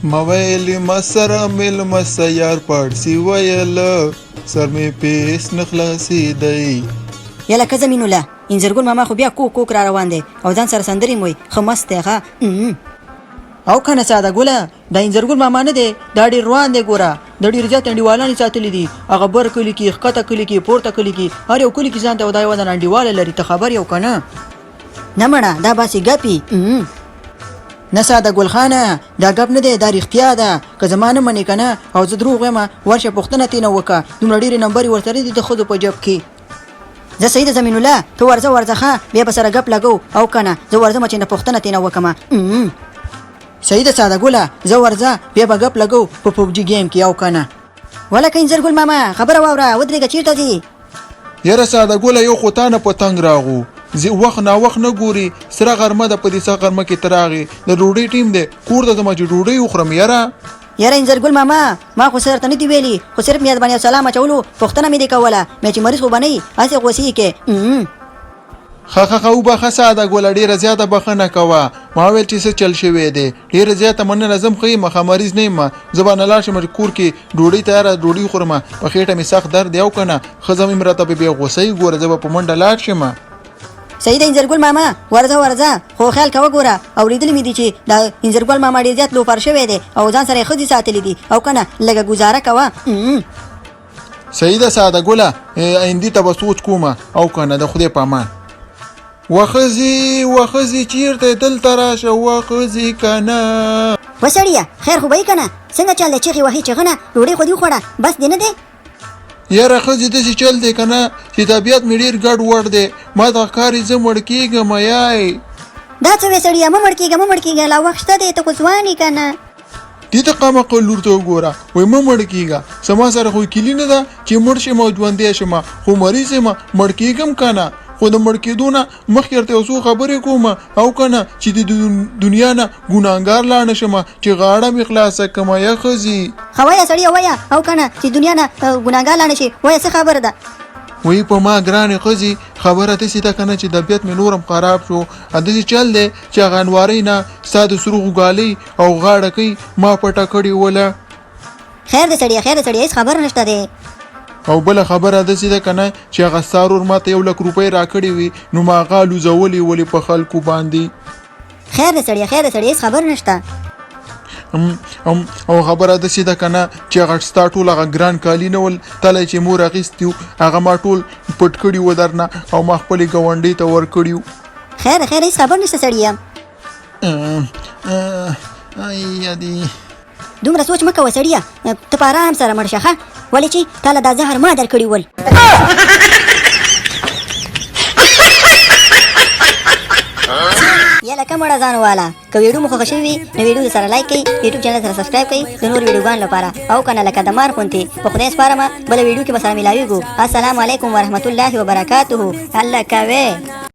مویل مسره مل مسیار پړسی ویل سر می پیس نخلاصي دی. یلا که زمینو له انځرګل ماما خو بیا کوک کوک را روان دی او ځان سره سندرې موي ښه مست دی ښه. او کنه ساده ګله دا انځرګل ماما نه دی دا ډېر روان دی ګوره د ډېر زیات انډیوالان یې ساتلي دي هغه بر کلي کې ښکته کلي کې پورته کلي کې هر یو کلي کې ځان ته دا یوه انډیواله لري ته خبر یو که نه نه مړه دا باسي ګپي. نه ساده ګل خانه دا ګپ نه دی دا رښتیا ده که زما نه منې که نه او زه دروغ وایم ورشه پوښتنه ترېنه وکړه دومره ډېرې نمبرې ورسره دي د ښځو په جب کې. زه صحیح د زمین الله ته ورځه ښه بیا به سره ګپ لګو او که نه زه ورځم چې نه پوښتنه ترېنه وکړم. صحیح ده ساده ګله زه ورځه بیا به ګپ لګو په پبجي ګیم کې او که نه. ولکه انځرګل ماما خبره واوره ودرېږه چېرته ځي؟ یاره ساده ګله یو خو تا نه په تنګ راغو وخت ناوخت نه ګوري سره غرمه د په دې سره غرمه کې ته راغې د ډوډۍ ټیم دی کور ته ځم چې ډوډۍ وخورم یاره. یاره انځرګل ماما ما خو سره ته نه دي ویلي خو صرف مې باندې سلام اچولو پوښتنه مې دې کوله مې چې مریض خو به نه یي هسې غوسې کې. ښه وبخه ساده ګوله ډېره زیاته بخښنه کوه ما ویل چې څه چل شوی دی ډېره زیاته مننه زم ښه یم ښه مریض نه یم زه به نه لاړ شم چې کور کې ډوډۍ تیاره ډوډۍ وخورم په خېټه مې سخت درد دی او که نه ښځه مې راته بیا غوسه یي ګوره زه به په منډه لاړ شم. صحیح ده انځرګل ماما ورځه خو خیال کوه ګوره اورېدلي مې دي چې دا انځرګل ماما ډېر زیات لوفر شوی دی او ځان سره یې ښځې ساتلي دي او که نه لږه ګزاره کوه. صحیح ده ساده ګوله آیندې ته به سوچ کومه او که نه د خدای په امان. وښځې چیرته دلته راشه وښځې که نه. وسړیه خیر خو به یې که نه څنګه چل دی چغې وهي چغه نه ډوډۍ خو دې وخوړه بس دې نه دی؟ یاره ښځې داسې چل دی که نه چې طبیعت مې ډېر ګډ وډ دی ما ته ښکاري زه مړ کېږم یای. دا څه وې سړیه مه مړ کېږه لا وخت شته دی ته خو ځوان یې که نه. دې ته قمقل لور ته وګوره وایي مه مړ کېږه زما سره خو کیلي نه ده چې مړ شم او ژوندی شم خو مریض یم مړ کېږم که نه خو د مړ کېدو نه مخکې ورته یو څو خبرې کوم او که نه چې د دنیا نه ګناهګار لاړ نه شم چې غاړه مې خلاصه کړم یا ښځې. ښه وایه سړیه وایه او که نه چې دنیا نه ګناهګار لاړ نه شي وایه څه خبره ده؟ وایي په ما ګرانې ښځې خبره داسې ده که نه چې طبیعت مې نورم خراب شو داسې چل دی چې هغه انوارۍ نه ستا د سرو غالۍ او غاړه کوي ما پټه کړې وله. خیر دی سړیه هېڅ خبره نشته دی. او بله خبره داسې ده که نه چې هغه ستا ورور ما ته 1,00,000 روپۍ راکړې وي نو ما هغه الوزولې ولې په خلکو باندې. خیر دی سړیه هېڅ خبره نشته. او خبره داسې ده که نه چې هغه ستا ټول هغه ګران کالي نه ول تلی چې مور اخیستي وو هغه ما ټول پټ کړي وو درنه او ما خپلې ګاونډۍ ته ورکړي وو. خیر هېڅ خبر نشته سړیه. دومره سوچ مه کوه سړیه ته په ارام سره مړ شه ښه ولې چې تا له دا زهر ما درکړي ول. یله که مړه ځان واله که ویډیو مو خوښه شوې وي نو ویډیو سره لایک کړئ یوټیوب چینل سره سبسکرایب کړئ د نور ویډیوګانو لپاره او که نه لکه د مار غوندې په خدای سپارمه بله ویډیو کې به سره ملاویږو. السلام علیکم ورحمت الله وبرکاتهو الله کوې.